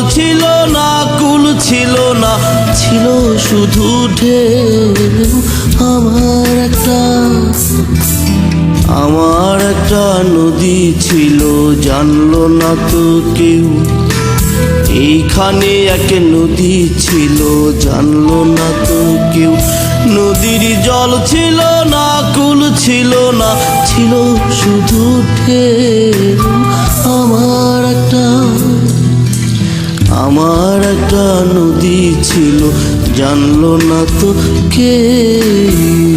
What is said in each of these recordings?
ছিল না, কুল ছিল না, ছিল শুধু ঢেউ। আমার একটা নদী ছিল, জানলো না তো কেউ। এইখানে এক নদী ছিল, জানলো না তো কেউ। নদীর জল ছিল না, কুল ছিল না, ছিল শুধু ঢেউ। আমার একটা নদী ছিল, জানলো না তো কেউ।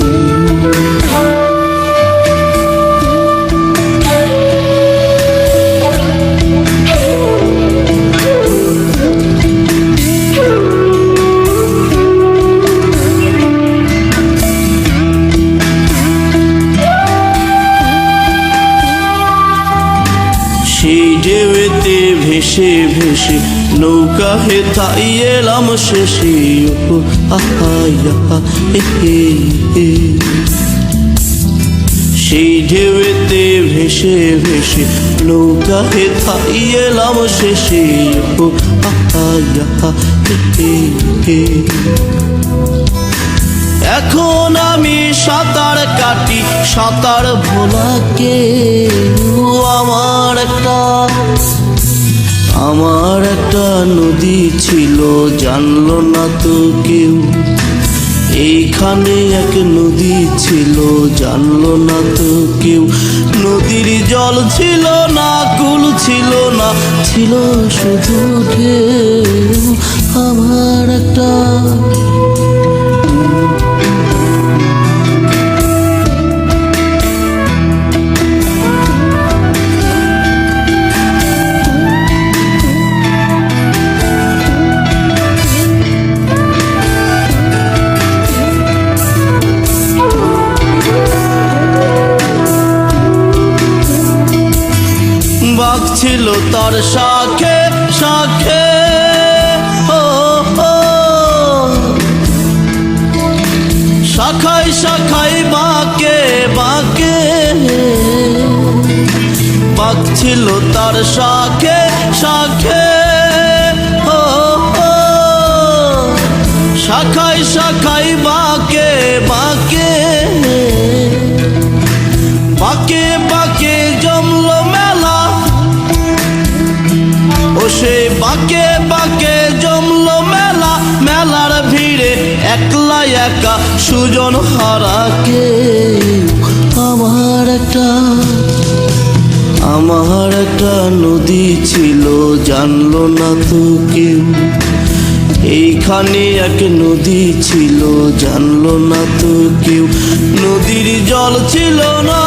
সেই ঢেউতে ভেসে ভেসে নৌকা হেথাই এলাম শেষে। সেই ঢেউতে ভেসে ভেসে নৌকা হেথাই এলাম শেষে। এখন আমি সাঁতার কাটি, সাঁতার ভোলাকে। আমার একটা নদী ছিল, জানলো না তো কেউ। এইখানে এক নদী ছিল, জানলো না তো কেউ। নদীর জল ছিল না, কুল ছিল না, ছিল শুধু ঢেউ। আমার একটা বাঘ ছিল তার শাখে শাখে। শাখায় শাখায় বাঁকে বাঁকে। বাঘ ছিল তার শাখে শাখে। শাখায় শাখায় বাঁকে বাঁকে। বাঁকে বাঁকে জমলো মেলা। ও সে বাঁকে বাঁকে জমলো মেলা। মেলার ভিড়ে একলা একা সুজন হারাকে। আমার একটা নদী ছিল, জানলো না তো কেউ। এইখানে এক নদী ছিল, জানলো না তো কেউ। নদীর জল ছিল না,